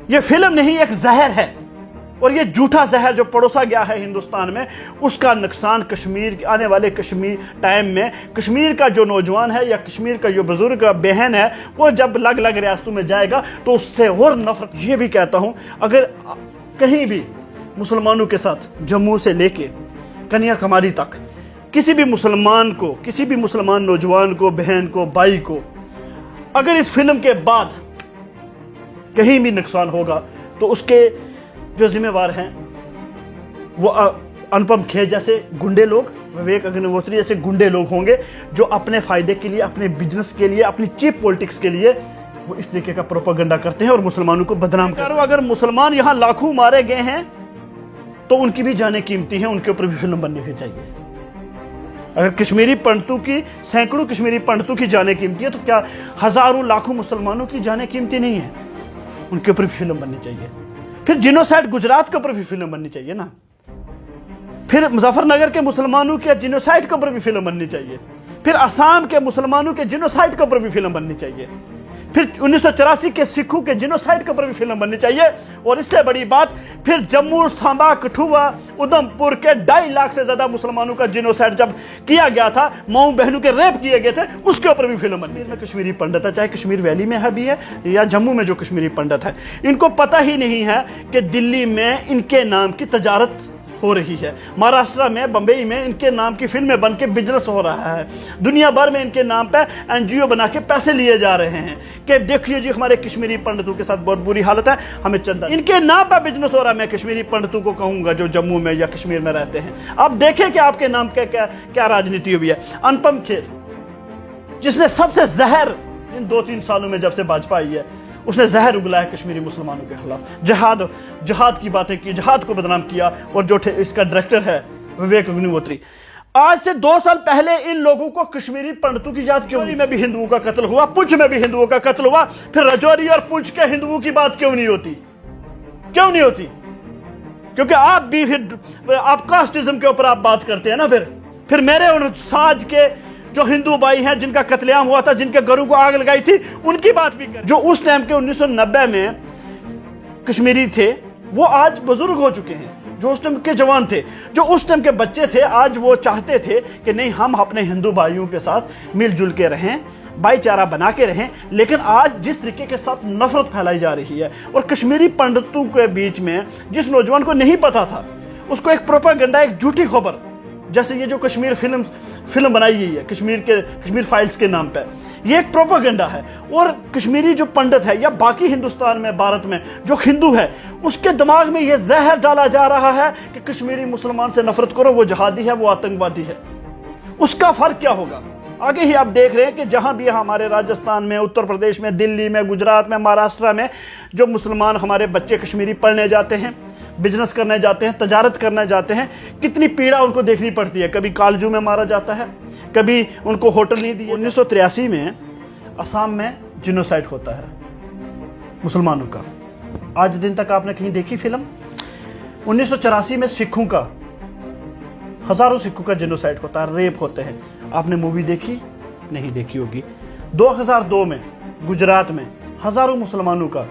ये फिल्म नहीं, एक जहर है, और ये झूठा जहर जो परोसा गया है हिंदुस्तान में, उसका नुकसान कश्मीर, आने वाले कश्मीर टाइम में कश्मीर का जो नौजवान है या कश्मीर का जो बुजुर्ग बहन है, वो जब अलग अलग रियासतों में जाएगा तो उससे और नफरत। ये भी कहता हूं, अगर कहीं भी मुसलमानों के साथ जम्मू से लेके कन्याकुमारी तक किसी भी मुसलमान को, किसी भी मुसलमान नौजवान को, बहन को, भाई को, अगर इस फिल्म के बाद कहीं भी नुकसान होगा तो उसके जो जिम्मेवार हैं वो अनुपम खेर जैसे गुंडे लोग, विवेक अग्निहोत्री जैसे गुंडे लोग होंगे, जो अपने फायदे के लिए, अपने बिजनेस के लिए, अपनी चीप पॉलिटिक्स के लिए वो इस तरीके का प्रोपेगेंडा करते हैं और मुसलमानों को बदनाम करते हैं। अगर मुसलमान यहां लाखों मारे गए हैं तो उनकी भी जानें कीमती है, उनके ऊपर भी फिल्म बननी भी चाहिए। अगर कश्मीरी पंडितों की, सैकड़ों कश्मीरी पंडितों की जानें कीमती है, तो क्या हजारों लाखों मुसलमानों की जानें कीमती नहीं है? उनके ऊपर भी फिल्म बननी चाहिए। फिर जिनोसाइड गुजरात के ऊपर भी फिल्म बननी चाहिए ना। फिर मुजफ्फरनगर के मुसलमानों के जिनोसाइड के ऊपर भी फिल्म बननी चाहिए। फिर असम के मुसलमानों के जिनोसाइड के ऊपर भी फिल्म बननी चाहिए। फिर 1984 के सिखों के जिनोसाइड के ऊपर भी फिल्म बननी चाहिए। और इससे बड़ी बात, फिर जम्मू, सांबा, कठुआ, उधमपुर के 2.5 लाख से ज्यादा मुसलमानों का जिनोसाइड जब किया गया था, माऊ बहनों के रेप किए गए थे, उसके ऊपर भी फिल्म बननी है। कश्मीरी पंडित है, चाहे कश्मीर वैली में है भी है या जम्मू में जो कश्मीरी पंडित है, इनको पता ही नहीं है कि दिल्ली में इनके नाम की तजारत हो रही है, महाराष्ट्र में, बंबई में इनके नाम की फिल्में बन के बिजनेस हो रहा है, दुनिया भर में इनके नाम पे एनजीओ बना के पैसे लिए जा रहे हैं कि देखिए जी हमारे कश्मीरी पंडितों के साथ बहुत बुरी हालत है, हमें चंदा। इनके नाम पे बिजनेस हो रहा है। मैं कश्मीरी पंडितों को कहूंगा जो जम्मू में या कश्मीर में रहते हैं, आप देखें कि आपके नाम क्या क्या क्या राजनीति हुई है। अनुपम खेर, जिसने सबसे जहर इन 2-3 सालों में जब से भाजपा आई है, उसने जहर उगलाया कश्मीरी मुसलमानों के खिलाफ, जहाद की बातें की, जहाद को बदनाम किया। और जो इसका डायरेक्टर है विवेक अग्निहोत्री, आज से 2 साल पहले इन लोगों को कश्मीरी पंडितों की याद क्यों नहीं? में भी हिंदुओं का कत्ल हुआ, पुंछ में भी हिंदुओं का कत्ल हुआ, फिर राजौरी और पुंछ के हिंदुओं की बात क्यों नहीं होती? क्यों नहीं होती? क्योंकि आप भी फिर आप कास्टिज्म के ऊपर आप बात करते हैं ना। फिर मेरे और साज के जो हिंदू भाई हैं जिनका कत्लेआम हुआ था, जिनके घरों को आग लगाई थी, उनकी बात भी कर। जो उस टाइम के 1990 में कश्मीरी थे, वो आज बुजुर्ग हो चुके हैं। जो उस टाइम के जवान थे, जो उस टाइम के बच्चे थे, आज वो चाहते थे कि नहीं, हम अपने हिंदू भाइयों के साथ मिलजुल के रहें, भाईचारा बना के रहें। लेकिन आज जिस तरीके के साथ नफरत फैलाई जा रही है, और कश्मीरी पंडितों के बीच में जिस नौजवान को नहीं पता था, उसको एक प्रोपेगेंडा, एक झूठी खबर, जैसे ये जो कश्मीर फिल्म बनाई गई है कश्मीर फाइल्स के नाम पे, ये एक प्रोपेगेंडा है। और कश्मीरी जो पंडित है या बाकी हिंदुस्तान में, भारत में जो हिंदू है, उसके दिमाग में ये जहर डाला जा रहा है कि कश्मीरी मुसलमान से नफरत करो, वो जहादी है, वो आतंकवादी है। उसका फर्क क्या होगा? आगे ही आप देख रहे हैं कि जहां भी हमारे राजस्थान में, उत्तर प्रदेश में, दिल्ली में, गुजरात में, महाराष्ट्र में जो मुसलमान हमारे बच्चे कश्मीरी पढ़ने जाते हैं, बिजनेस करने जाते हैं, तजारत करने जाते हैं, कितनी पीड़ा उनको देखनी पड़ती है। कभी कालजू में मारा जाता है, कभी उनको होटल नहीं दिए। 1983 में असम में जिनोसाइड होता है मुसलमानों का। आज दिन तक आपने कहीं देखी फिल्म? 1984 में सिखों का, हजारों सिखों का जिनोसाइड होता है, रेप होते हैं। आपने मूवी देखी? नहीं देखी होगी। 2002 में गुजरात में हजारों मुसलमानों का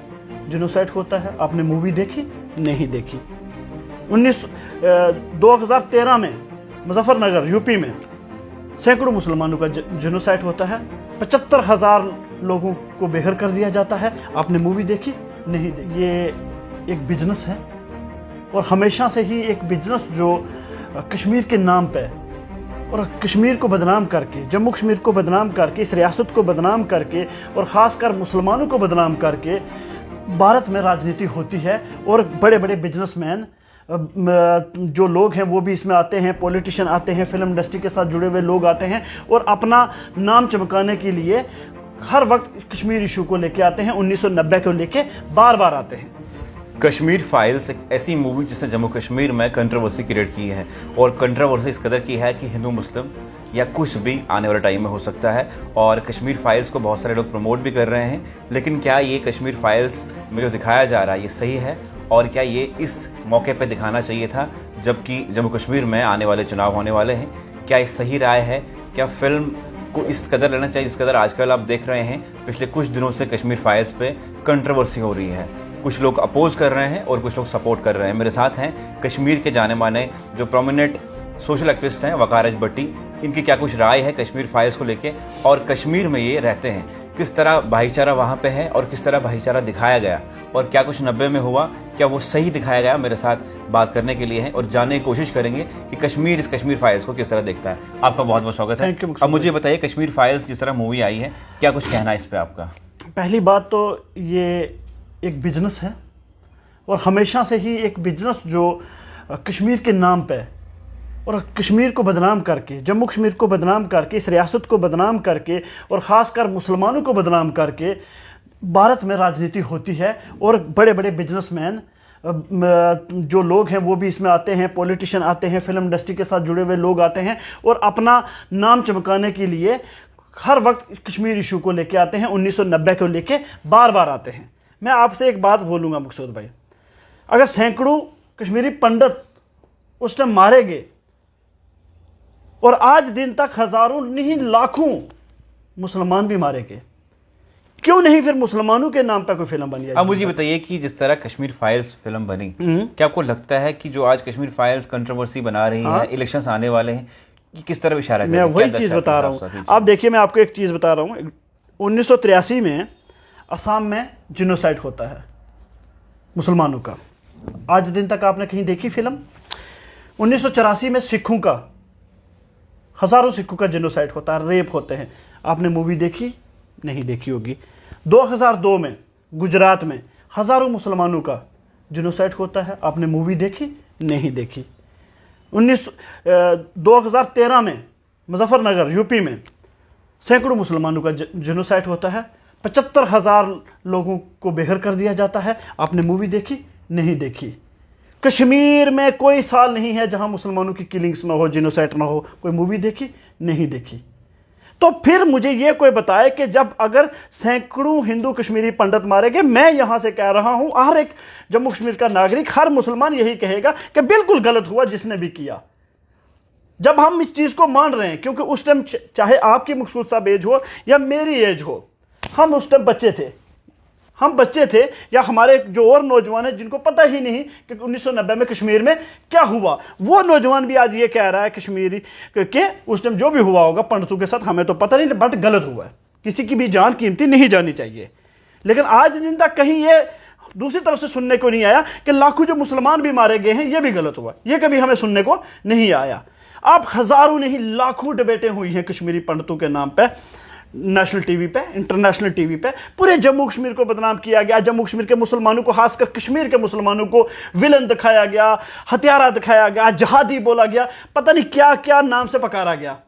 जिनोसाइड होता है, आपने मूवी देखी? नहीं देखी। 2013 में मुजफ्फरनगर यूपी में सैकड़ों मुसलमानों का जिनोसाइड होता है, 75,000 लोगों को बेघर कर दिया जाता है, आपने मूवी देखी? नहीं देखी। ये एक बिजनेस है, और हमेशा से ही एक बिजनेस जो कश्मीर के नाम पे, और कश्मीर को बदनाम करके, जम्मू कश्मीर को बदनाम करके, इस रियासत को बदनाम करके, और ख़ासकर मुसलमानों को बदनाम करके भारत में राजनीति होती है। और बड़े बड़े बिजनेसमैन जो लोग हैं वो भी इसमें आते हैं, पॉलिटिशियन आते हैं, फिल्म इंडस्ट्री के साथ जुड़े हुए लोग आते हैं, और अपना नाम चमकाने के लिए हर वक्त कश्मीर इशू को लेके आते हैं, 1990 को लेके बार बार आते हैं। कश्मीर फाइल्स एक ऐसी मूवी जिसने जम्मू कश्मीर में कंट्रोवर्सी क्रिएट की है, और कंट्रोवर्सी इस कदर की है कि हिंदू मुस्लिम या कुछ भी आने वाले टाइम में हो सकता है। और कश्मीर फाइल्स को बहुत सारे लोग प्रमोट भी कर रहे हैं, लेकिन क्या ये कश्मीर फाइल्स में जो दिखाया जा रहा है ये सही है? और क्या ये इस मौके पर दिखाना चाहिए था जबकि जम्मू कश्मीर में आने वाले चुनाव होने वाले हैं? क्या ये सही राय है? क्या फिल्म को इस कदर लेना चाहिए जिस कदर आजकल आप देख रहे हैं पिछले कुछ दिनों से कश्मीर फाइल्स पे कंट्रोवर्सी हो रही है? कुछ लोग अपोज कर रहे हैं और कुछ लोग सपोर्ट कर रहे हैं। मेरे साथ हैं कश्मीर के जाने माने जो प्रोमिनेंट सोशल एक्टिविस्ट हैं वकार एच भट्टी। इनकी क्या कुछ राय है कश्मीर फाइल्स को लेके, और कश्मीर में ये रहते हैं किस तरह भाईचारा वहाँ पे है और किस तरह भाईचारा दिखाया गया, और क्या कुछ 90 में हुआ, क्या वो सही दिखाया गया, मेरे साथ बात करने के लिए है और जानने की कोशिश करेंगे कि कश्मीर इस कश्मीर फाइल्स को किस तरह देखता है। आपका बहुत बहुत स्वागत है। अब मुझे बताइए कश्मीर फाइल्स जिस तरह मूवी आई है, क्या कुछ कहना है इस पर आपका? पहली बात तो ये एक बिजनेस है, और हमेशा से ही एक बिजनेस जो कश्मीर के नाम पे और कश्मीर को बदनाम करके, जम्मू कश्मीर को बदनाम करके, इस रियासत को बदनाम करके और ख़ासकर मुसलमानों को बदनाम करके भारत में राजनीति होती है। और बड़े बड़े बिजनेसमैन जो लोग हैं वो भी इसमें आते हैं, पॉलिटिशियन आते हैं, फिल्म इंडस्ट्री के साथ जुड़े हुए लोग आते हैं और अपना नाम चमकाने के लिए हर वक्त कश्मीर इशू को लेके आते हैं, 1990 को लेके बार बार आते हैं। मैं आपसे एक बात बोलूँगा मकसूद भाई, अगर सैकड़ों कश्मीरी पंडित उस टाइम मारे गए और आज दिन तक हजारों नहीं लाखों मुसलमान भी मारे गए, क्यों नहीं फिर मुसलमानों के नाम पर कोई फिल्म बनी? अब मुझे बताइए कि जिस तरह कश्मीर फाइल्स फिल्म बनी, क्या आपको लगता है कि जो आज कश्मीर फाइल्स कंट्रोवर्सी बना रही है, इलेक्शंस आने वाले हैं, कि किस तरह इशारा कर रही है? मैं वही चीज बता रहा हूँ। आप देखिए, मैं आपको एक चीज बता रहा हूँ। 1983 में असम में जिनोसाइड होता है मुसलमानों का, आज दिन तक आपने कहीं देखी फिल्म? 1984 में सिखों का, हजारों सिखों का जिनोसाइड होता है, रेप होते हैं, आपने मूवी देखी? नहीं देखी होगी। 2002 में गुजरात में हजारों मुसलमानों का जिनोसाइड होता है, आपने मूवी देखी? नहीं देखी। 2013 में मुजफ्फरनगर यूपी में सैकड़ों मुसलमानों का जिनोसाइड होता है, 75,000 लोगों को बेघर कर दिया जाता है, आपने मूवी देखी? नहीं देखी। कश्मीर में कोई साल नहीं है जहां मुसलमानों की किलिंग्स ना हो, जिनोसाइड ना हो, कोई मूवी देखी? नहीं देखी। तो फिर मुझे ये कोई बताए कि जब अगर सैकड़ों हिंदू कश्मीरी पंडित मारे गए, मैं यहां से कह रहा हूं, हर एक जम्मू कश्मीर का नागरिक, हर मुसलमान यही कहेगा कि बिल्कुल गलत हुआ जिसने भी किया। जब हम इस चीज को मान रहे हैं, क्योंकि उस टाइम चाहे आपकी मकसूद साहब एज हो या मेरी एज हो, हम उस टाइम बच्चे थे, या हमारे जो और नौजवान हैं जिनको पता ही नहीं कि 1990 में कश्मीर में क्या हुआ, वो नौजवान भी आज ये कह रहा है कश्मीरी के उस टाइम जो भी हुआ होगा पंडितों के साथ हमें तो पता नहीं, बट गलत हुआ है, किसी की भी जान कीमती नहीं जानी चाहिए। लेकिन आज दिन तक कहीं ये दूसरी तरफ से सुनने को नहीं आया कि लाखों जो मुसलमान भी मारे गए हैं ये भी गलत हुआ, ये कभी हमें सुनने को नहीं आया। अब हजारों नहीं लाखों डिबेटें हुई हैं कश्मीरी पंडितों के नाम पर, नेशनल टीवी पे, इंटरनेशनल टीवी पे, पूरे जम्मू कश्मीर को बदनाम किया गया, जम्मू कश्मीर के मुसलमानों को, खासकर कश्मीर के मुसलमानों को विलन दिखाया गया, हत्यारा दिखाया गया, जहादी बोला गया, पता नहीं क्या क्या नाम से पकारा गया।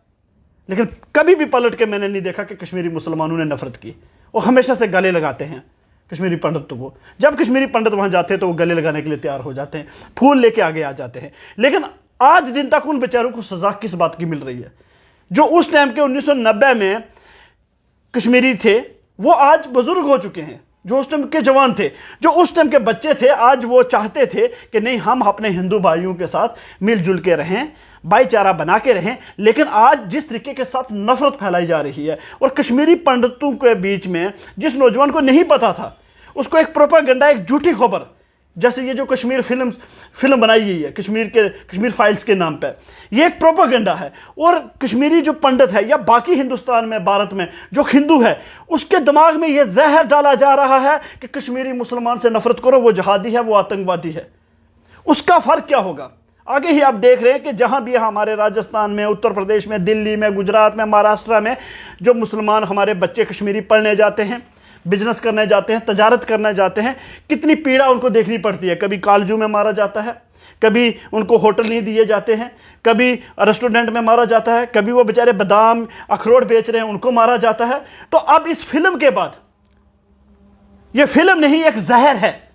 लेकिन कभी भी पलट के मैंने नहीं देखा कि कश्मीरी मुसलमानों ने नफरत की। वो हमेशा से गले लगाते हैं कश्मीरी पंडितों को, जब कश्मीरी पंडित वहां जाते हैं तो वो गले लगाने के लिए तैयार हो जाते हैं, फूल लेके आगे आ जाते हैं। लेकिन आज दिन तक उन बेचारों को सजा किस बात की मिल रही है? जो उस टाइम के 1990 में कश्मीरी थे वो आज बुजुर्ग हो चुके हैं, जो उस टाइम के जवान थे, जो उस टाइम के बच्चे थे, आज वो चाहते थे कि नहीं हम अपने हिंदू भाइयों के साथ मिलजुल के रहें, भाईचारा बना के रहें। लेकिन आज जिस तरीके के साथ नफरत फैलाई जा रही है, और कश्मीरी पंडितों के बीच में जिस नौजवान को नहीं पता था उसको एक प्रोपेगेंडा, एक झूठी खबर, जैसे ये जो कश्मीर फिल्म बनाई गई है कश्मीर फाइल्स के नाम पर, ये एक प्रोपेगेंडा है। और कश्मीरी जो पंडित है या बाकी हिंदुस्तान में, भारत में जो हिंदू है, उसके दिमाग में ये जहर डाला जा रहा है कि कश्मीरी मुसलमान से नफरत करो, वो जहादी है, वो आतंकवादी है। उसका फर्क क्या होगा? आगे ही आप देख रहे हैं कि जहां भी हमारे राजस्थान में, उत्तर प्रदेश में, दिल्ली में, गुजरात में, महाराष्ट्र में जो मुसलमान हमारे बच्चे कश्मीरी पढ़ने जाते हैं, बिजनेस करने जाते हैं, तजारत करने जाते हैं, कितनी पीड़ा उनको देखनी पड़ती है। कभी कालजू में मारा जाता है, कभी उनको होटल नहीं दिए जाते हैं, कभी रेस्टोरेंट में मारा जाता है, कभी वो बेचारे बादाम अखरोट बेच रहे हैं उनको मारा जाता है। तो अब इस फिल्म के बाद, ये फिल्म नहीं एक जहर है,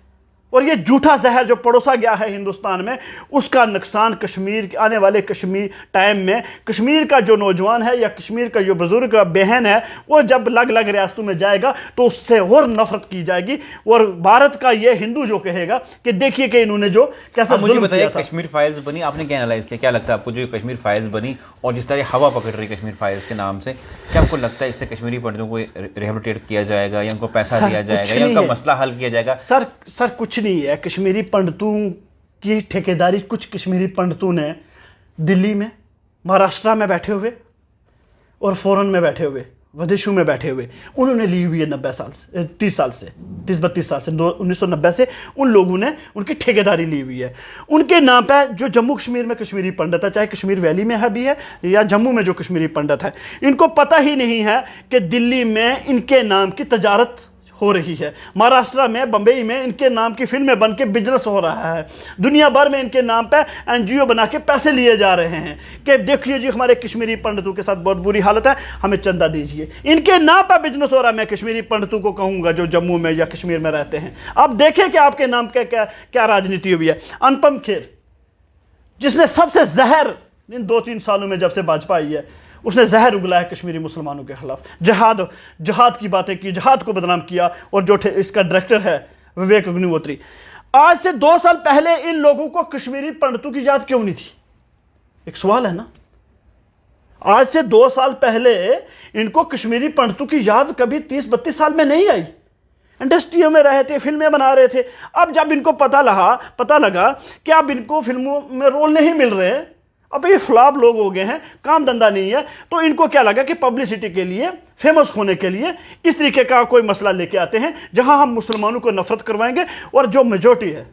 और ये झूठा जहर जो परोसा गया है हिंदुस्तान में, उसका नुकसान कश्मीर के आने वाले कश्मीर टाइम में कश्मीर का जो नौजवान है या कश्मीर का जो बुजुर्ग बहन है, वो जब अलग अलग रियासतों में जाएगा तो उससे और नफरत की जाएगी। और भारत का ये हिंदू जो कहेगा कि देखिए कि इन्होंने जो कैसा मुझे जुल्म बताइए, किया था। कश्मीर फाइल्स बनी, आपने क्या एनालाइज किया, क्या लगता है आपको जो कश्मीर फाइल्स बनी और जिस तरह हवा पकड़ रही कश्मीर फाइल्स के नाम से, क्या आपको लगता है इससे कश्मीरी पंडितों को रिहेबिलिटेट किया जाएगा या उनको पैसा दिया जाएगा या उनका मसला हल किया जाएगा? सर कुछ नहीं है। कश्मीरी पंडितों की ठेकेदारी कुछ कश्मीरी पंडितों ने दिल्ली में, महाराष्ट्र में बैठे हुए और फॉरेन में बैठे हुए, विदेशों में बैठे हुए, उन्होंने ली हुई है 90 साल से, 30 साल से, 30-32 साल से, 1990 से उन लोगों ने उनकी ठेकेदारी ली हुई है। उनके नाम पे जो जम्मू कश्मीर में कश्मीरी पंडित है, चाहे कश्मीर वैली में है भी है या जम्मू में जो कश्मीरी पंडित है, इनको पता ही नहीं है कि दिल्ली में इनके नाम की तजारत हो रही है, महाराष्ट्र में, बंबई में इनके नाम की फिल्में बन के बिजनेस हो रहा है, दुनिया भर में इनके नाम पे एनजीओ बना के पैसे लिए जा रहे हैं कि देखिए जी हमारे कश्मीरी पंडितों के साथ बहुत बुरी हालत है, हमें चंदा दीजिए। इनके नाम पे बिजनेस हो रहा है। मैं कश्मीरी पंडितों को कहूंगा जो जम्मू में या कश्मीर में रहते हैं, अब देखें कि आपके नाम क्या क्या क्या राजनीति हुई है। अनुपम खेर, जिसने सबसे जहर इन 2-3 सालों में जब से भाजपा आई है, उसने जहर उगलाया कश्मीरी मुसलमानों के खिलाफ, जहाद की बातें की, जहाद को बदनाम किया। और जो इसका डायरेक्टर है विवेक अग्निहोत्री, आज से 2 साल पहले इन लोगों को कश्मीरी पंडितों की याद क्यों नहीं थी? एक सवाल है ना। आज से 2 साल पहले इनको कश्मीरी पंडितों की याद कभी 30-32 साल में नहीं आई। इंडस्ट्रियों में रहे थे, फिल्में बना रहे थे। अब जब इनको पता लगा कि अब इनको फिल्मों में रोल नहीं मिल रहे, अब ये फ्लॉप लोग हो गए हैं, काम धंधा नहीं है, तो इनको क्या लगा कि पब्लिसिटी के लिए, फेमस होने के लिए इस तरीके का कोई मसला लेके आते हैं जहां हम मुसलमानों को नफरत करवाएंगे और जो मेजॉरिटी है,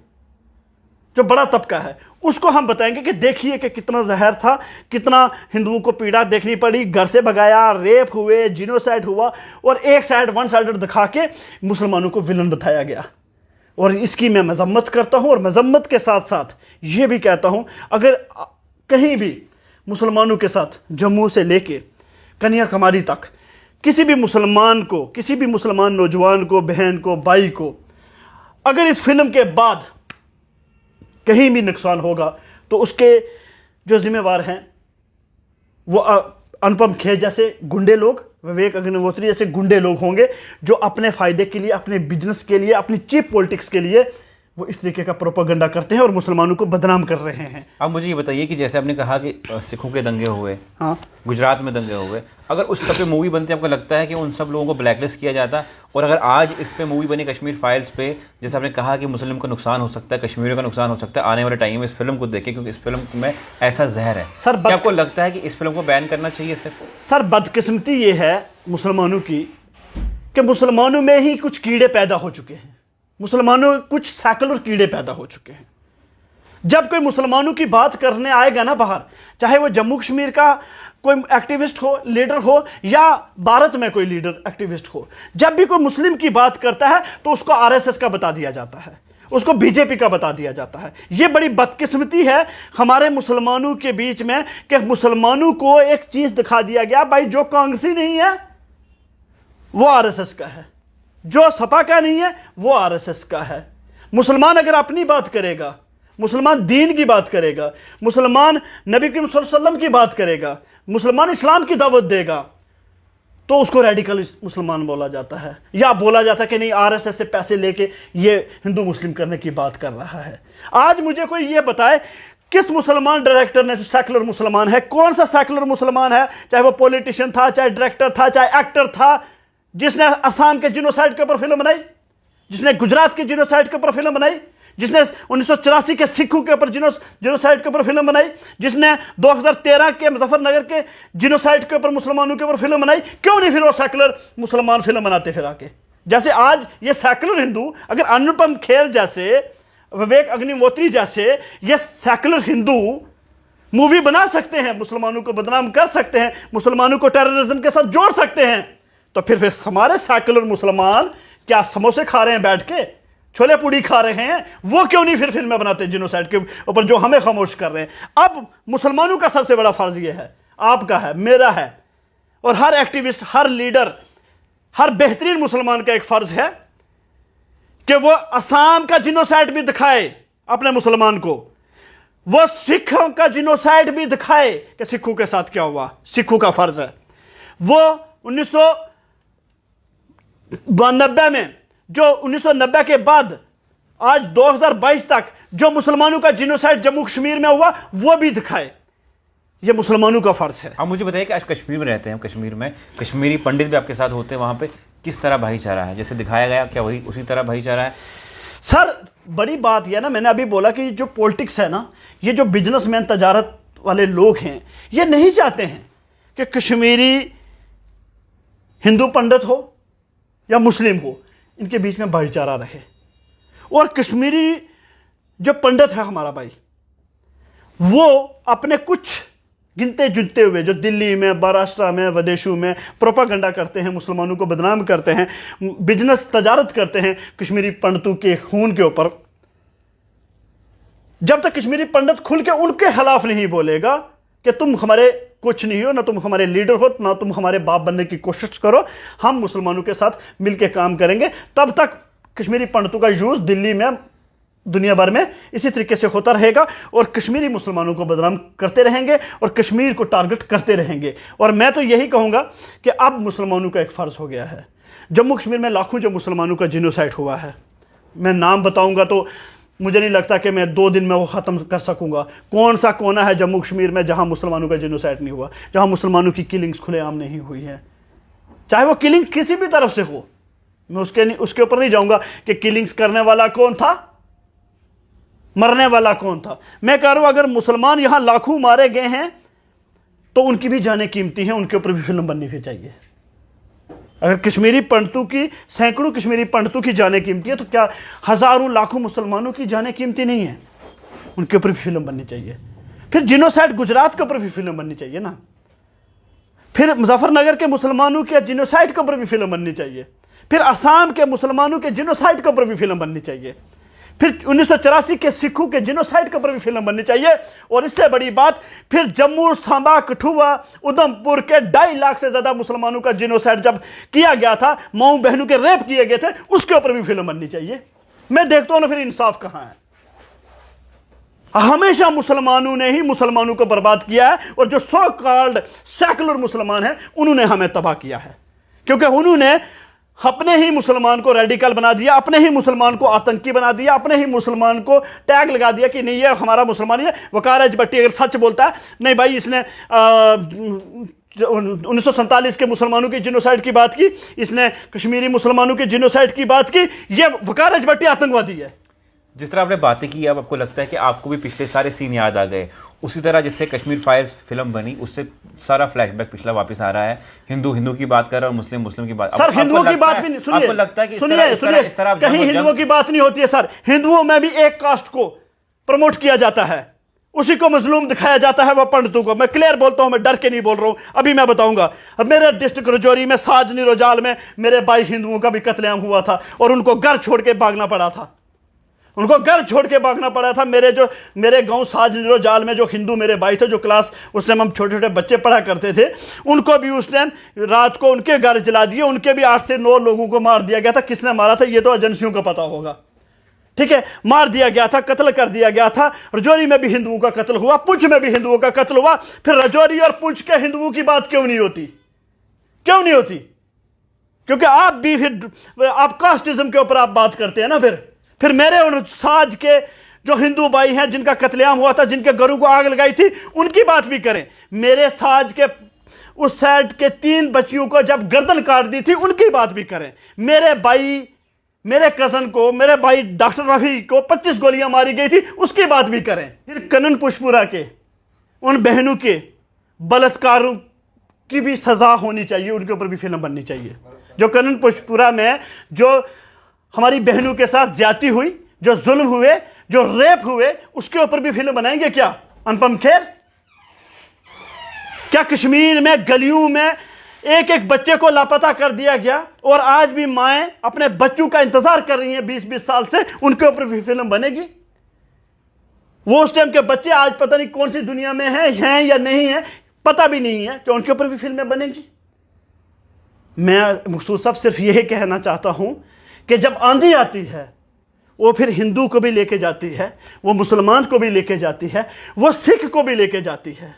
जो बड़ा तबका है, उसको हम बताएंगे कि देखिए कि कितना जहर था, कितना हिंदुओं को पीड़ा देखनी पड़ी, घर से भगाया, रेप हुए, जिनोसाइड हुआ, और एक साइड वन साइडेड दिखा के मुसलमानों को विलन बताया गया। और इसकी मैं मजम्मत करता हूं और मजम्मत के साथ साथ ये भी कहता हूं, अगर कहीं भी मुसलमानों के साथ जम्मू से लेके कन्याकुमारी तक किसी भी मुसलमान को, किसी भी मुसलमान नौजवान को, बहन को, भाई को, अगर इस फिल्म के बाद कहीं भी नुकसान होगा तो उसके जो जिम्मेवार हैं वो अनुपम खेर जैसे गुंडे लोग, विवेक अग्निहोत्री जैसे गुंडे लोग होंगे, जो अपने फायदे के लिए, अपने बिजनेस के लिए, अपनी चीप पॉलिटिक्स के लिए वो इस तरीके का प्रोपेगेंडा करते हैं और मुसलमानों को बदनाम कर रहे हैं। अब मुझे ये बताइए कि जैसे आपने कहा कि सिखों के दंगे हुए, हाँ, गुजरात में दंगे हुए, अगर उस सब पे मूवी बनती, आपको लगता है कि उन सब लोगों को ब्लैकलिस्ट किया जाता? और अगर आज इस पे मूवी बनी कश्मीर फाइल्स पे, जैसे आपने कहा कि मुस्लिम का नुकसान हो सकता है, कश्मीरियों का नुकसान हो सकता है, आने वाले टाइम में इस फिल्म को देखें क्योंकि इस फिल्म में ऐसा जहर है, सर क्या आपको लगता है कि इस फिल्म को बैन करना चाहिए फिर? सर बदकिस्मती ये है मुसलमानों की कि मुसलमानों में ही कुछ कीड़े पैदा हो चुके हैं, मुसलमानों कुछ सेकुलर कीड़े पैदा हो चुके हैं। जब कोई मुसलमानों की बात करने आएगा ना बाहर, चाहे वो जम्मू कश्मीर का कोई एक्टिविस्ट हो, लीडर हो, या भारत में कोई लीडर एक्टिविस्ट हो, जब भी कोई मुस्लिम की बात करता है तो उसको आरएसएस का बता दिया जाता है, उसको बीजेपी का बता दिया जाता है। यह बड़ी बदकिस्मती है हमारे मुसलमानों के बीच में कि मुसलमानों को एक चीज दिखा दिया गया, भाई जो कांग्रेसी नहीं है वो आरएसएस का है, जो सपा का नहीं है वो आरएसएस का है। मुसलमान अगर अपनी बात करेगा, मुसलमान दीन की बात करेगा, मुसलमान नबी करीम सल्लल्लाहु अलैहि वसल्लम की बात करेगा, मुसलमान इस्लाम की दावत देगा, तो उसको रेडिकल मुसलमान बोला जाता है, या बोला जाता है कि नहीं आरएसएस से पैसे लेके ये हिंदू मुस्लिम करने की बात कर रहा है। आज मुझे कोई ये बताए किस मुसलमान डायरेक्टर ने, जो सेकुलर मुसलमान है, कौन सा सेकुलर मुसलमान है, चाहे वो पॉलिटिशियन था, चाहे डायरेक्टर था, चाहे एक्टर था, जिसने असम के जिनोसाइड के ऊपर फिल्म बनाई, जिसने गुजरात के जिनोसाइड के ऊपर फिल्म बनाई, जिसने 1984 के सिखों के ऊपर जिनोसाइड के ऊपर फिल्म बनाई, जिसने 2013 के मुजफ्फरनगर के जिनोसाइड के ऊपर मुसलमानों के ऊपर फिल्म बनाई, क्यों नहीं फिर वो सेकुलर मुसलमान फिल्म बनाते फिर आके? जैसे आज ये सेकुलर हिंदू, अगर अनुपम खेर जैसे, विवेक अग्निहोत्री जैसे ये सेकुलर हिंदू मूवी बना सकते हैं, मुसलमानों को बदनाम कर सकते हैं, मुसलमानों को टेररिज्म के साथ जोड़ सकते हैं, तो फिर हमारे सेकुलर मुसलमान क्या समोसे खा रहे हैं बैठ के, छोले पूड़ी खा रहे हैं, वो क्यों नहीं फिर फिल्में बनाते जिनोसाइड के ऊपर जो हमें खामोश कर रहे हैं? अब मुसलमानों का सबसे बड़ा फर्ज ये है, आपका है, मेरा है, और हर एक्टिविस्ट, हर लीडर, हर बेहतरीन मुसलमान का एक फर्ज है कि वो असम का जिनोसाइड भी दिखाए अपने मुसलमान को, वो सिखों का जिनोसाइड भी दिखाए कि सिखों के साथ क्या हुआ, सिखों का फर्ज है। वो 1992 में, जो 1990 के बाद आज 2022 तक जो मुसलमानों का जिनोसाइड जम्मू कश्मीर में हुआ, वो भी दिखाए। ये मुसलमानों का फर्ज है। आप मुझे बताइए कि आज कश्मीर में रहते हैं, कश्मीर में कश्मीरी पंडित भी आपके साथ होते हैं, वहां पे किस तरह भाईचारा है? जैसे दिखाया गया, क्या वही उसी तरह भाईचारा है? सर बड़ी बात यह ना, मैंने अभी बोला कि जो पॉलिटिक्स है ना, ये जो बिजनेसमैन तजारत वाले लोग हैं, ये नहीं चाहते हैं कि कश्मीरी हिंदू पंडित हो या मुस्लिम हो, इनके बीच में भाईचारा रहे। और कश्मीरी जो पंडित है हमारा भाई, वो अपने कुछ गिनते जुनते हुए जो दिल्ली में, महाराष्ट्र में, विदेशों में प्रोपागंडा करते हैं, मुसलमानों को बदनाम करते हैं, बिजनेस तजारत करते हैं कश्मीरी पंडितों के खून के ऊपर, जब तक कश्मीरी पंडित खुल के उनके खिलाफ नहीं बोलेगा कि तुम हमारे कुछ नहीं हो, ना तुम हमारे लीडर हो, ना तुम हमारे बाप बनने की कोशिश करो, हम मुसलमानों के साथ मिलकर काम करेंगे, तब तक कश्मीरी पंडितों का यूज दिल्ली में, दुनिया भर में इसी तरीके से होता रहेगा और कश्मीरी मुसलमानों को बदनाम करते रहेंगे और कश्मीर को टारगेट करते रहेंगे। और मैं तो यही कहूंगा कि अब मुसलमानों का एक फ़र्ज हो गया है। जम्मू कश्मीर में लाखों जो मुसलमानों का जिनोसाइड हुआ है, मैं नाम बताऊंगा तो मुझे नहीं लगता कि मैं 2 दिन में वो ख़त्म कर सकूंगा। कौन सा कोना है जम्मू कश्मीर में जहां मुसलमानों का जिनोसाइड नहीं हुआ, जहां मुसलमानों की किलिंग्स खुलेआम नहीं हुई है, चाहे वो किलिंग किसी भी तरफ से हो। मैं उसके ऊपर नहीं जाऊंगा कि किलिंग्स करने वाला कौन था, मरने वाला कौन था। मैं कह रहा हूं अगर मुसलमान यहां लाखों मारे गए हैं तो उनकी भी जानें कीमती हैं, उनके ऊपर भी फिल्म बननी भी चाहिए। अगर कश्मीरी पंडितों की, सैकड़ों कश्मीरी पंडितों की जानें कीमती है, तो क्या हजारों लाखों मुसलमानों की जानें कीमती नहीं है? उनके ऊपर भी फिल्म बननी चाहिए। फिर जिनोसाइड गुजरात के ऊपर भी फिल्म बननी चाहिए ना, फिर मुजफ्फरनगर के मुसलमानों के जिनोसाइड के ऊपर भी फिल्म बननी चाहिए, फिर असम के मुसलमानों के जिनोसाइड के ऊपर भी फिल्म बननी चाहिए, फिर 1984 के सिखों के जिनोसाइड के ऊपर भी फिल्म बननी चाहिए। और इससे बड़ी बात, फिर जम्मू, सांबा, कठुआ, उधमपुर के 2.5 लाख से ज्यादा मुसलमानों का जिनोसाइड जब किया गया था, माऊ बहनों के रेप किए गए थे, उसके ऊपर भी फिल्म बननी चाहिए। मैं देखता हूं ना फिर इंसाफ कहां है। हमेशा मुसलमानों ने ही मुसलमानों को बर्बाद किया है और जो सो कॉल्ड सेकुलर मुसलमान हैं उन्होंने हमें तबाह किया है, क्योंकि उन्होंने अपने ही मुसलमान को रेडिकल बना दिया, अपने ही मुसलमान को आतंकी बना दिया, अपने ही मुसलमान को टैग लगा दिया कि नहीं ये हमारा मुसलमान है। वकार भट्टी अगर सच बोलता है, नहीं भाई इसने 1947 के मुसलमानों की जिनोसाइड की बात की, इसने कश्मीरी मुसलमानों के जिनोसाइड की बात की, ये वकार भट्टी आतंकवादी है। जिस तरह आपने बातें की, अब आपको लगता है कि आपको भी पिछले सारे सीन याद आ गए, उसी तरह जिससे कश्मीर फाइल्स फिल्म बनी, उससे सारा फ्लैशबैक पिछला वापस आ रहा है। हिंदू की बात कर रहा है और मुस्लिम की बात। सर हिंदुओं की बात भी नहीं, सुनिए, आपको लगता है कि इस तरह कहीं हिंदुओं की बात नहीं होती है सर। हिंदुओं में भी एक कास्ट को प्रमोट किया जाता है, उसी को मजलूम दिखाया जाता है, वह पंडितों को। मैं क्लियर बोलता हूं, मैं डर के नहीं बोल रहा हूं, अभी मैं बताऊंगा। अब मेरे डिस्ट्रिक्ट रजौरी में साजनी रोजाल में मेरे भाई हिंदुओं का भी कत्लेआम हुआ था और उनको घर छोड़ के भागना पड़ा था, उनको घर छोड़ के भागना पड़ा था। मेरे गांव साजनी रोजाल में जो हिंदू मेरे भाई थे, जो क्लास उस टाइम हम छोटे छोटे बच्चे पढ़ा करते थे, उनको भी उस टाइम रात को उनके घर जला दिए, उनके भी 8 से 9 लोगों को मार दिया गया था। किसने मारा था ये तो एजेंसियों को पता होगा, ठीक है। मार दिया गया था, कत्ल कर दिया गया था। रजौरी में भी हिंदुओं का कत्ल हुआ, पुंछ में भी हिंदुओं का कत्ल हुआ। फिर रजौरी और पुंछ के हिंदुओं की बात क्यों नहीं होती? क्यों नहीं होती? क्योंकि आप भी फिर आप कास्टिज्म के ऊपर आप बात करते हैं ना। फिर मेरे और साज के जो हिंदू भाई हैं जिनका कत्लेआम हुआ था, जिनके घरों को आग लगाई थी, उनकी बात भी करें। मेरे साज के उस साइड के 3 बच्चियों को जब गर्दन काट दी थी, उनकी बात भी करें। मेरे भाई, मेरे कजन को, मेरे भाई डॉक्टर रफी को 25 गोलियां मारी गई थी, उसकी बात भी करें। फिर कनन पुष्पुरा के उन बहनों के बलात्कारों की भी सजा होनी चाहिए, उनके ऊपर भी फिल्म बननी चाहिए। जो कनन पुष्पुरा में जो हमारी बहनों के साथ ज्यादती हुई, जो जुल्म हुए, जो रेप हुए, उसके ऊपर भी फिल्म बनाएंगे क्या अनुपम खेर? क्या कश्मीर में गलियों में एक एक बच्चे को लापता कर दिया गया और आज भी माएं अपने बच्चों का इंतजार कर रही हैं 20-20 साल से, उनके ऊपर भी फिल्म बनेगी? वो उस टाइम के बच्चे आज पता नहीं कौन सी दुनिया में हैं या नहीं है, पता भी नहीं है कि उनके ऊपर भी फिल्में बनेगी। मैं मकसूद साहब सिर्फ यही कहना चाहता हूं कि जब आंधी आती है वो फिर हिंदू को भी लेके जाती है, वो मुसलमान को भी लेके जाती है, वो सिख को भी लेके जाती है।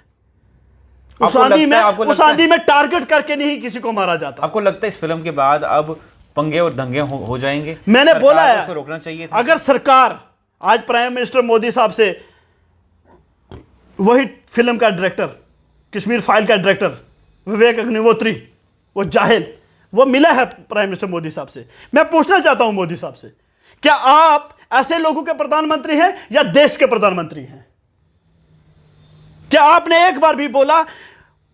उस आंधी में टारगेट करके नहीं किसी को मारा जाता। आपको लगता है इस फिल्म के बाद अब पंगे और दंगे हो जाएंगे? मैंने बोला है उसको रोकना चाहिए था। अगर सरकार आज प्राइम मिनिस्टर मोदी साहब से वही फिल्म का डायरेक्टर, कश्मीर फाइल का डायरेक्टर विवेक अग्निहोत्री, वो जाहिल, वो मिला है प्राइम मिनिस्टर मोदी साहब से। मैं पूछना चाहता हूं मोदी साहब से, क्या आप ऐसे लोगों के प्रधानमंत्री हैं या देश के प्रधानमंत्री हैं? क्या आपने एक बार भी बोला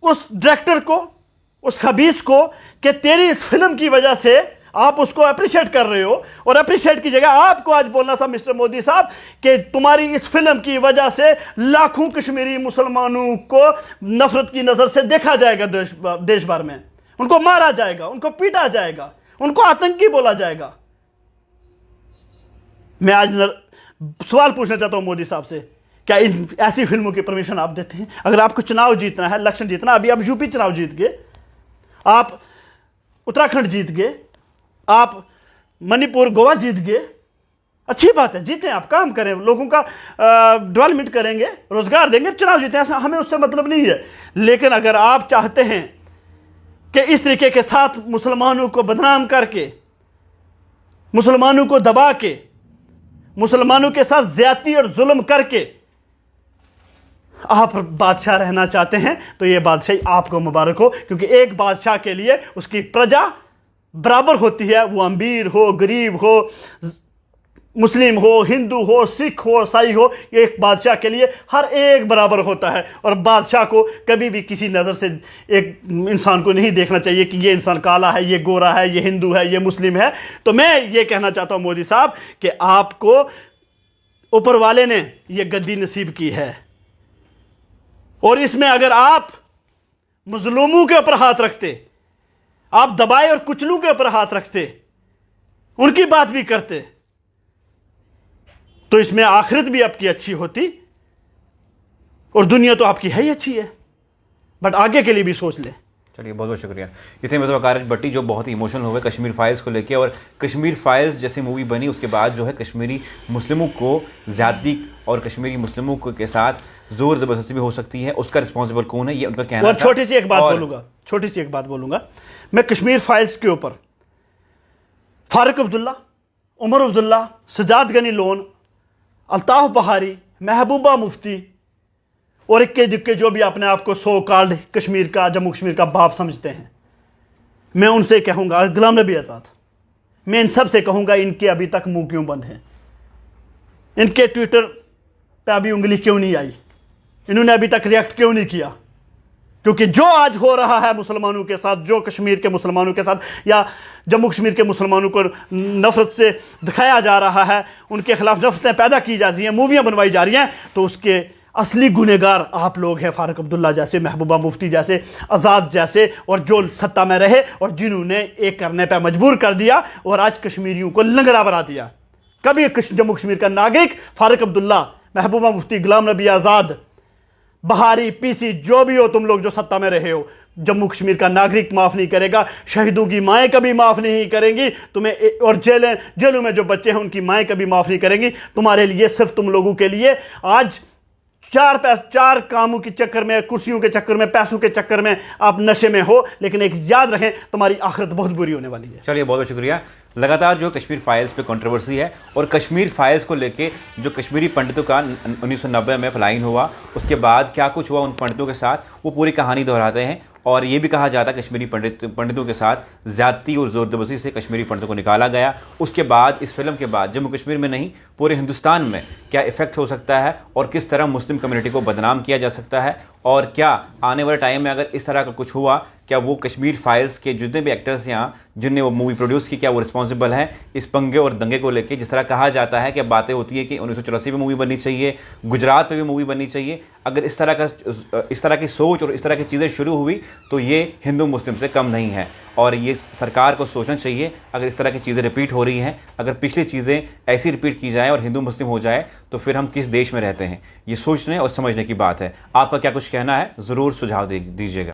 उस डायरेक्टर को, उस खबीस को, कि तेरी इस फिल्म की वजह से आप उसको अप्रिशिएट कर रहे हो, और अप्रिशिएट की जगह आपको आज बोलना था मिस्टर मोदी साहब कि तुम्हारी इस फिल्म की वजह से लाखों कश्मीरी मुसलमानों को नफरत की नजर से देखा जाएगा देश भर में, उनको मारा जाएगा, उनको पीटा जाएगा, उनको आतंकी बोला जाएगा। मैं आज सवाल पूछना चाहता हूं मोदी साहब से, क्या इन ऐसी फिल्मों की परमिशन आप देते हैं? अगर आपको चुनाव जीतना है, इलेक्शन जीतना, अभी आप यूपी चुनाव जीत गए, आप उत्तराखंड जीत गए, आप मणिपुर गोवा जीत गए, अच्छी बात है, जीते, आप काम करें, लोगों का डेवलपमेंट करेंगे, रोजगार देंगे, चुनाव जीते, ऐसा हमें उससे मतलब नहीं है। लेकिन अगर आप चाहते हैं कि इस तरीके के साथ मुसलमानों को बदनाम करके, मुसलमानों को दबा के, मुसलमानों के साथ ज्यादती और जुल्म करके आप बादशाह रहना चाहते हैं, तो यह बादशाही आपको मुबारक हो, क्योंकि एक बादशाह के लिए उसकी प्रजा बराबर होती है, वो अमीर हो, गरीब हो, मुस्लिम हो, हिंदू हो, सिख हो, ईसाई हो, एक बादशाह के लिए हर एक बराबर होता है। और बादशाह को कभी भी किसी नज़र से एक इंसान को नहीं देखना चाहिए कि ये इंसान काला है, ये गोरा है, ये हिंदू है, ये मुस्लिम है। तो मैं ये कहना चाहता हूँ मोदी साहब कि आपको ऊपर वाले ने ये गद्दी नसीब की है, और इसमें अगर आप मजलूमों के ऊपर हाथ रखते, आप दबाए और कुचलों के ऊपर हाथ रखते, उनकी बात भी करते, तो इसमें आखिरत भी आपकी अच्छी होती, और दुनिया तो आपकी है ही अच्छी है, बट आगे के लिए भी सोच ले। चलिए, बहुत बहुत शुक्रिया। इतने में तो आकाश भट्टी जो बहुत ही इमोशनल हुए कश्मीर फाइल्स को लेके, और कश्मीर फाइल्स जैसी मूवी बनी उसके बाद जो है कश्मीरी मुस्लिमों को ज़्यादती और कश्मीरी मुस्लिमों के साथ जोर ज़बरदस्ती भी हो सकती है, उसका रिस्पॉन्सिबल कौन है, ये उनका कहना था। छोटी सी एक बात बोलूंगा मैं कश्मीर फाइल्स के ऊपर। फारूक अब्दुल्ला, उमर अब्दुल्ला, सजाद गनी लोन, अल्ताफ बहारी, महबूबा मुफ्ती और इक्के दुक्के जो भी अपने आप को सो कॉल्ड कश्मीर का, जम्मू कश्मीर का बाप समझते हैं, मैं उनसे कहूंगा, गुलाम नबी आज़ाद, मैं इन सब से कहूंगा, इनके अभी तक मुंह क्यों बंद हैं? इनके ट्विटर पे अभी उंगली क्यों नहीं आई? इन्होंने अभी तक रिएक्ट क्यों नहीं किया? क्योंकि जो आज हो रहा है मुसलमानों के साथ, जो कश्मीर के मुसलमानों के साथ या जम्मू कश्मीर के मुसलमानों को नफरत से दिखाया जा रहा है, उनके खिलाफ नफरतें पैदा की जा रही हैं, मूवियाँ बनवाई जा रही हैं, तो उसके असली गुनहगार आप लोग हैं। फारूक अब्दुल्ला जैसे, महबूबा मुफ्ती जैसे, आज़ाद जैसे, और जो सत्ता में रहे और जिन्होंने एक करने पर मजबूर कर दिया और आज कश्मीरियों को लंगड़ा बना दिया। कभी जम्मू कश्मीर का नागरिक फारूक अब्दुल्ला, महबूबा मुफ्ती, गुलाम नबी आज़ाद, बहारी, पीसी, जो भी हो तुम लोग जो सत्ता में रहे हो, जम्मू कश्मीर का नागरिक माफ नहीं करेगा, शहीदों की माएँ कभी माफ नहीं करेंगी तुम्हें, और जेलों में जो बच्चे हैं उनकी माएँ कभी माफ नहीं करेंगी तुम्हारे लिए। सिर्फ तुम लोगों के लिए आज चार कामों के चक्कर में, कुर्सियों के चक्कर में, पैसों के चक्कर में आप नशे में हो, लेकिन एक याद रखें, तुम्हारी आखिरत बहुत बुरी होने वाली है। चलिए, बहुत बहुत शुक्रिया। लगातार जो कश्मीर फाइल्स पे कंट्रोवर्सी है, और कश्मीर फाइल्स को लेके जो कश्मीरी पंडितों का 1990 में पलायन हुआ, उसके बाद क्या कुछ हुआ उन पंडितों के साथ, वो पूरी कहानी दोहराते हैं। और ये भी कहा जाता है कश्मीरी पंडितों के साथ ज़्यादती और ज़ोर ज़बरदस्ती से कश्मीरी पंडितों को निकाला गया। उसके बाद, इस फिल्म के बाद, जम्मू कश्मीर में नहीं पूरे हिंदुस्तान में क्या इफ़ेक्ट हो सकता है, और किस तरह मुस्लिम कम्युनिटी को बदनाम किया जा सकता है, और क्या आने वाले टाइम में अगर इस तरह का कुछ हुआ, क्या वो कश्मीर फाइल्स के जितने भी एक्टर्स यहाँ जिनने वो मूवी प्रोड्यूस की, क्या वो रिस्पॉन्सिबल हैं इस पंगे और दंगे को लेके? जिस तरह कहा जाता है कि बातें होती है कि 1984 में मूवी बननी चाहिए, गुजरात में भी मूवी बननी चाहिए। अगर इस तरह की सोच और इस तरह की चीज़ें शुरू हुई तो ये हिंदू मुस्लिम से कम नहीं है, और ये सरकार को सोचना चाहिए। अगर इस तरह की चीज़ें रिपीट हो रही हैं, अगर पिछली चीज़ें ऐसी रिपीट की जाए और हिंदू मुस्लिम हो जाए, तो फिर हम किस देश में रहते हैं? ये सोचने और समझने की बात है। आपका क्या कुछ कहना है, ज़रूर सुझाव दीजिएगा।